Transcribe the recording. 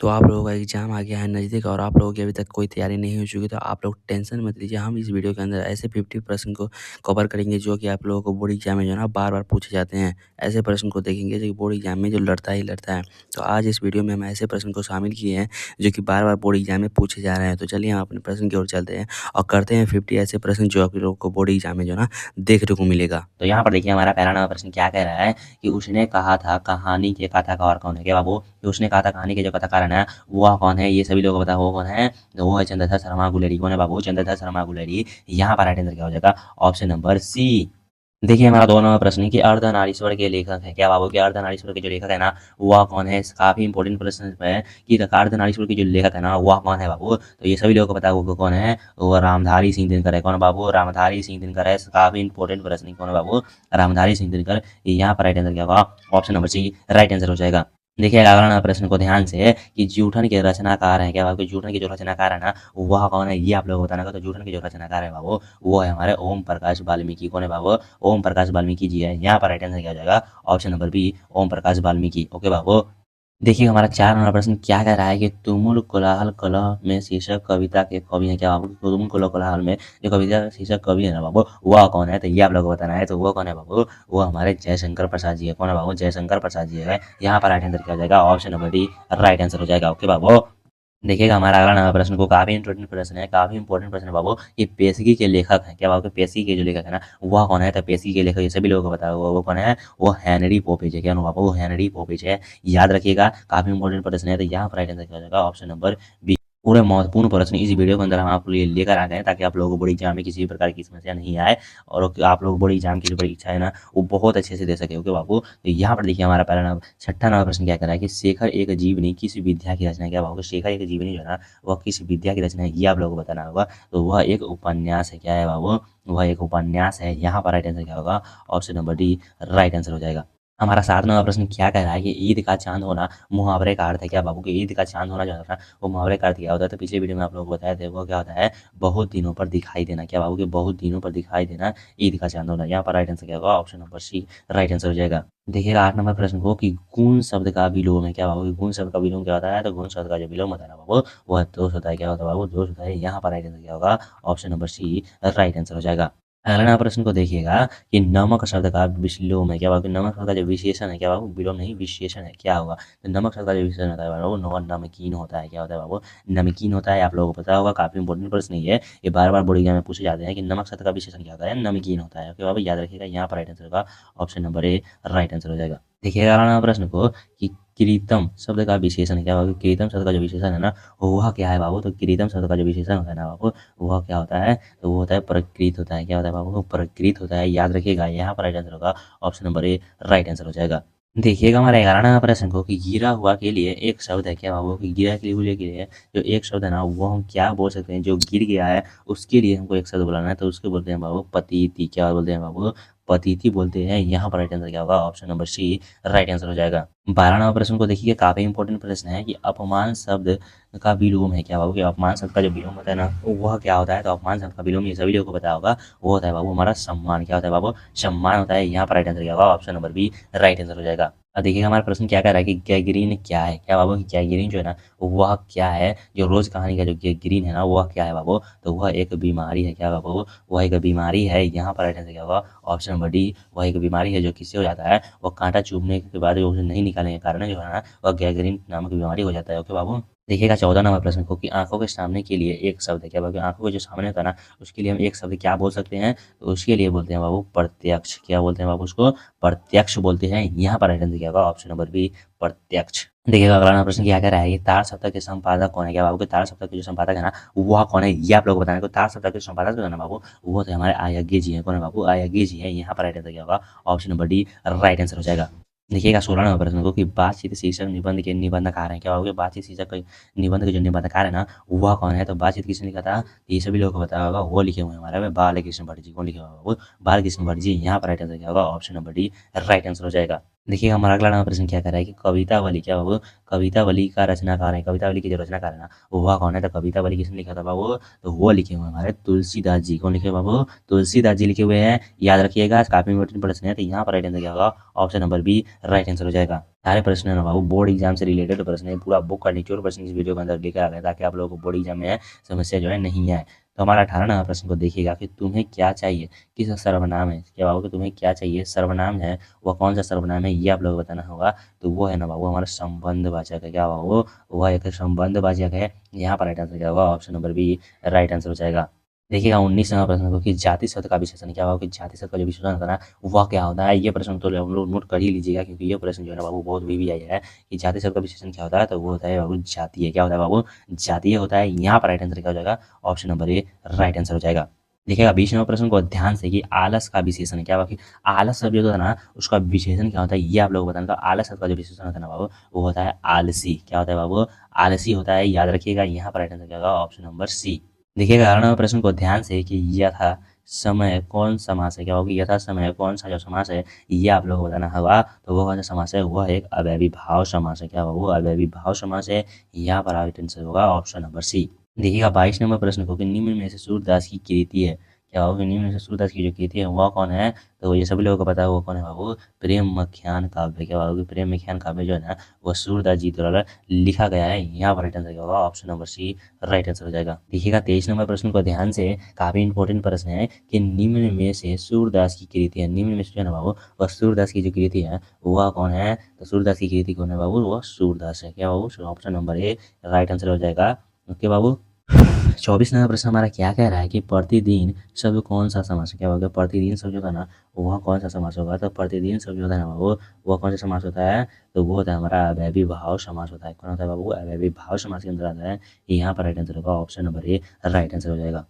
तो आप लोगों का एग्ज़ाम आ गया है नज़दीक और आप लोगों की अभी तक कोई तैयारी नहीं हो चुकी, तो आप लोग टेंशन मत लीजिए। हम इस वीडियो के अंदर ऐसे 50 प्रश्न को कवर करेंगे जो कि आप लोगों को बोर्ड एग्ज़ाम में जो है ना बार-बार पूछे जाते हैं। ऐसे प्रश्न को देखेंगे जो कि बोर्ड एग्ज़ाम में जो लड़ता ही लड़ता है। तो आज इस वीडियो में हम ऐसे प्रश्न को शामिल किए हैं जो कि बार-बार बोर्ड एग्ज़ाम में पूछे जा रहे हैं। तो चलिए हम अपने प्रश्न की ओर चलते हैं और करते हैं 50 ऐसे प्रश्न जो आप लोगों को बोर्ड एग्ज़ाम में जो है ना देखने को मिलेगा। तो यहाँ पर देखिए हमारा पहला नंबर प्रश्न क्या कह रहा है कि उसने कहा था कहानी के कथाकार कौन है? क्या बाबू? कि उसने कहा था कहानी के जो कथाकार है ना वह कौन है? ये सभी लोग बताओ वो कौन है? तो वो है चंद्रधर शर्मा गुलेरी। कौन है बाबू? चंद्रधर शर्मा गुलेरी। यहाँ पर राइट आंसर क्या हो जाएगा? Option number C. देखिए हमारा 2 नंबर प्रश्न है कि अर्धनारीश्वर के लेखक हैं। क्या बाबू? कि अर्धनारीश्वर के जो लेखक है ना वह कौन है? काफ़ी इंपॉर्टेंट प्रश्न है कि अर्धनारीश्वर के जो लेखक है ना वह कौन है बाबू? तो ये सभी लोगों को पता है वो कौन है? वो रामधारी सिंह दिनकर है। कौन है बाबू? रामधारी सिंह दिनकर है। काफ़ी इंपॉर्टेंट प्रश्न है। कौन है बाबू? रामधारी सिंह दिनकर। यहाँ पर राइट आंसर क्या होगा? Option number C right answer हो जाएगा। देखिए अगला प्रश्न को ध्यान से कि जूठन के रचनाकार हैं। क्या बाबू? जूठन के जो रचनाकार है ना वह कौन है? ये आप लोगों को बताना होगा। तो जूठन के जो रचनाकार है बाबू वो है हमारे ओम प्रकाश वाल्मीकि। कौन है बाबू? ओम प्रकाश वाल्मीकि जी है। यहाँ पर राइट आंसर क्या हो जाएगा? Option number B Om Prakash Valmiki. Okay बाबू। देखिए हमारा 4 नंबर प्रश्न क्या कह रहा है कि तुमुल कोलाहल कलह में शीर्षक कविता के कवि हैं। क्या बाबू? तुमुल कोलाहल में जो कविता का शीर्षक कवि है ना बाबू वह कौन है? तो ये आप लोगों को बताना है। तो वो कौन है बाबू? वो हमारे जयशंकर प्रसाद जी है। कौन है बाबू? जयशंकर प्रसाद जी है। यहाँ पर राइट आंसर क्या हो जाएगा? Option number D right answer हो जाएगा। ओके बाबू। देखिएगा हमारा अगला नंबर प्रश्न को काफ़ी इंपॉर्टेंट प्रश्न है, काफ़ी इंपॉर्टेंट प्रश्न है बाबू। ये पेशगी के लेखक हैं। क्या बाबू? पेशगी के जो लेखक है ना वह कौन है? तो पेशगी के लेखक ये सभी लोगों को पता होगा वो कौन है? वो हेनरी पोपेज है। क्या बाबू? वो हेनरी पोपेज है। याद रखिएगा काफ़ी इंपॉर्टेंट प्रश्न है। तो यहाँ पर राइट आंसर क्या हो जाएगा? Option number B. पूरे महत्वपूर्ण प्रश्न इस वीडियो के अंदर हम आपके लिए लेकर आ गए हैं ताकि आप लोगों को बोर्ड एग्जाम में किसी भी प्रकार की समस्या नहीं आए और आप लोग बोर्ड एग्जाम की जो परीक्षा है ना वो बहुत अच्छे से दे सके। ओके बाबू। तो यहाँ पर देखिए हमारा पहला नंबर 6ठा नंबर प्रश्न क्या कर रहा है कि शेखर एक जीवनी किस विद्या की रचना है। क्या बाबू? शेखर एक जीवनी जो है ना वह किस विद्या की रचना है ये आप लोगों को बताना होगा। तो वह एक उपन्यास है। क्या है बाबू? वह एक उपन्यास है। यहाँ पर राइट आंसर क्या होगा? Option number D right answer हो जाएगा। हमारा 7 नंबर प्रश्न क्या कह रहा है कि ईद का चांद होना मुहावरे का अर्थ है। क्या बाबू? कि ईद का चांद होना जो है ना वो मुहावरे का अर्थ क्या होता है? तो पिछले वीडियो में आप लोगों को बताया था वो क्या होता है? बहुत दिनों पर दिखाई देना। क्या बाबू? कि बहुत दिनों पर दिखाई देना ईद का चांद होना। यहाँ पर राइट आंसर क्या होगा? Option number C right answer हो जाएगा। देखिएगा 8 नंबर प्रश्न को कि गुण शब्द का विलोम है। क्या बाबू? कि गुण शब्द का विलोम क्या होता है? तो गुण शब्द का जो विलोम होता है ना बाबू वह दोष होता है। क्या होता है बाबू? दोष होता है। यहाँ पर राइट आंसर क्या होगा? Option number C right answer हो जाएगा। अगला प्रश्न को देखिएगा कि नमक शब्द का विलोम है। क्या बाबू? कि नमक शब्द का जो विशेषण है। क्या बाबू? विलोम नहीं विशेषण है। क्या होगा? तो नमक शब्द का जो विशेषण होता है बाबू नमकीन होता है। क्या होता है बाबू? नमकीन होता है। आप लोगों को पता होगा काफी इंपॉर्टेंट प्रश्न नहीं है ये बार बार बोर्ड एग्जाम में पूछे जाते हैं कि नमक शब्द का विशेषण क्या होता है? नमकीन होता है। ओके बाबू याद रखिएगा। यहाँ पर राइट आंसर होगा option number A right answer हो जाएगा। देखिएगा अगला प्रश्न को कि कृतम शब्द का विशेषण है। क्या बाबू? कृतम शब्द का जो विशेषण है ना वह क्या है बाबू? तो कृतम शब्द का जो विशेषण होता है ना बाबू वह क्या होता है? तो वो होता है प्रकृत होता है। क्या होता है बाबू? प्रकृत होता है। याद रखिएगा यहाँ पर राइट आंसर होगा option number A right answer हो जाएगा। देखिएगा हमारे 11 प्रश्न को कि गिरा हुआ के लिए एक शब्द है। क्या बाबू? कि गिरा के लिए जो एक शब्द है ना वो हम क्या बोल सकते हैं? जो गिर गया है उसके लिए हमको एक शब्द बोलाना है तो उसके बोलते हैं बाबू पतिति। क्या बोलते हैं बाबू? पतिथि बोलते हैं। यहाँ पर राइट आंसर क्या होगा? Option number C right answer हो जाएगा। 12वां प्रश्न को देखिए काफी इंपॉर्टेंट प्रश्न है कि अपमान शब्द का विलोम है। क्या बाबू? कि अपमान शब्द का जो विलोम होता है ना वह क्या होता है? तो अपमान शब्द का विलोम ये सभी लोगों को पता होगा वो होता है बाबू हमारा सम्मान। क्या होता है बाबू? सम्मान होता है। यहाँ पर राइट आंसर क्या होगा? Option number B right answer हो जाएगा। अब देखिए हमारा प्रश्न क्या कह रहा है कि गैंग्रीन क्या है। क्या बाबू? कि गैंग्रीन जो है ना वह क्या है? जो रोज कहानी का जो गैंग्रीन है ना वह क्या है बाबू? तो वह एक बीमारी है। क्या बाबू? वह एक बीमारी है। यहाँ पर राइट आंसर क्या होगा? ऑप्शन नंबर डी वह एक बीमारी है जो किससे हो जाता है? वह कांटा चुभने के बाद उसे नहीं निकालने के कारण जो है ना वह गैंग्रीन नामक बीमारी हो जाता है। ओके बाबू। देखिएगा 14 नंबर प्रश्न को कि आंखों के सामने के लिए एक शब्द है। क्या बाबू? आंखों के जो सामने होता है ना उसके लिए हम एक शब्द क्या बोल सकते हैं? तो उसके लिए बोलते हैं बाबू प्रत्यक्ष। क्या बोलते हैं बाबू? उसको प्रत्यक्ष बोलते हैं। यहाँ पर राइट आंसर क्या होगा? ऑप्शन नंबर बी प्रत्यक्ष। देखिएगा अगला प्रश्न क्या कह रहा है कि तार सप्तक के संपादक कौन है। क्या बाबू? कि तार सप्तक के जो संपादक है ना वह कौन है ये आप लोग बताना है। तार सप्तक के संपादक जो है ना बाबू वो तो हमारे आयज्ञ जी है। कौन है बाबू? आयज्ञ जी है। यहाँ पर राइट आंसर क्या होगा? Option number D right answer हो जाएगा। देखिएगा 16 नंबर प्रश्न को कि बातचीत शीर्षक निबंध के निबंधकार हैं। क्या होगा? बातचीत शीर्षक निबंध के जो निबंधकार है ना वह कौन है? तो बातचीत किसने लिखा था? ये सभी लोगों को पता होगा वो लिखे हुए हैं हमारे बाल कृष्ण भट्ट जी। कौन लिखे हुआ है? वो बाल कृष्ण भट्ट जी। यहाँ पर राइट आंसर क्या होगा? Option number D right answer हो जाएगा। देखिएगा हमारा अगला नंबर प्रश्न क्या कह रहा है कि कवितावली क्या बाबू, कवितावली का रचनाकार है, कवितावली के जो रचनाकार है ना वह कौन है? तो कवितावली किसने लिखा था बाबू? तो वो लिखे हुए हैं हमारे तुलसीदास जी। कौन लिखे हुए बाबू? तुलसीदास जी लिखे हुए हैं। याद रखिएगा काफी इंपॉर्टेंट प्रश्न है, तो यहाँ पर राइट आंसर क्या होगा? Option number B right answer हो जाएगा। सारे प्रश्न है ना बाबू बोर्ड एग्जाम से रिलेटेड प्रश्न है, पूरा बुक का निचोड़ प्रश्न इस वीडियो के अंदर लेकर आ गया ताकि आप लोगों को बोर्ड एग्जाम में समस्या जो है नहीं आए। तो हमारा 18 नंबर प्रश्न को देखिएगा कि तुम्हें क्या चाहिए, किस सर्वनाम है क्या बाबू? कि तुम्हें क्या चाहिए सर्वनाम है, वह कौन सा सर्वनाम है ये आप लोगों को बताना होगा। तो वो है ना बाबू हमारा संबंधवाचक है। क्या बाबू? वह एक संबंधवाचक है। यहाँ पर राइट आंसर क्या होगा? Option number B right answer हो जाएगा। देखिएगा 19 नंबर प्रश्न को कि जाति शब्द का विशेषण क्या होगा? कि जाति शब्द का जो विशेषण होता है ना वह क्या होता है? ये प्रश्न तो हम लोग नोट कर ही लीजिएगा क्योंकि ये प्रश्न जो है ना बाबू बहुत भी आया है कि जाति शब्द का विशेषण क्या होता है? तो वो होता है बाबू जातीय। क्या होता है बाबू? जातीय होता है। यहाँ पर राइट आंसर क्या हो जाएगा? Option number A right answer हो जाएगा। देखिएगा 20 नंबर प्रश्न को ध्यान से कि आलस का विशेषण क्या होगा? कि आलस शब्द जो होता है ना उसका विशेषण क्या होता है ये आप लोगों को बताना। तो आलस शब्द का जो विशेषण होता है ना बाबू वो होता है आलसी। क्या होता है बाबू? आलसी होता है। याद रखिएगा यहाँ पर राइट आंसर क्या होगा? Option number C. देखिएगा 18 नंबर प्रश्न को ध्यान से कि यथा समय कौन समास है? क्या होगा? यथा समय कौन सा जो समास है ये आप लोगों को बताना होगा। तो वो कौन सा समास है? वह एक अव्ययी भाव समास है। क्या होगा? वो अव्ययी भाव समास है। यहाँ पर राइट आंसर होगा ऑप्शन नंबर सी। देखिएगा 22 नंबर प्रश्न को कि निम्न में से सूरदास की कृति है। क्या होगा? निम्न में से सूरदास की जो कृति है वह कौन है? तो ये सभी लोगों को पता है वो कौन है बाबू? प्रेम मख्यान काव्य। क्या होगा? प्रेम मख्यान काव्य जो है ना वह सूरदास जी द्वारा लिखा गया है। यहाँ पर राइट आंसर क्या होगा? Option number C right answer हो जाएगा। देखिएगा 23 नंबर प्रश्न को ध्यान से, काफी इंपॉर्टेंट प्रश्न है कि निम्न में से सूरदास की कृति है। निम्न में से जो है ना बाबू वह सूरदास की जो कृति है वह कौन है? तो सूरदास की कृति कौन है बाबू? वह सूरदास है। क्या बाबू? Option number A right answer हो जाएगा। ओके बाबू। 24 नंबर प्रश्न हमारा क्या कह रहा है कि प्रतिदिन शब्द कौन सा समास है? क्या होगा? प्रतिदिन शब्द जो था ना वह कौन सा समास होगा? तो प्रतिदिन शब्द जो था ना बाबू वह कौन सा समास होता है? तो वो होता है हमारा अव्ययी भाव समास होता है। कौन होता है बाबू? अव्ययी भाव समास के अंदर आता है। यहाँ पर राइट आंसर होगा option number A right answer हो जाएगा।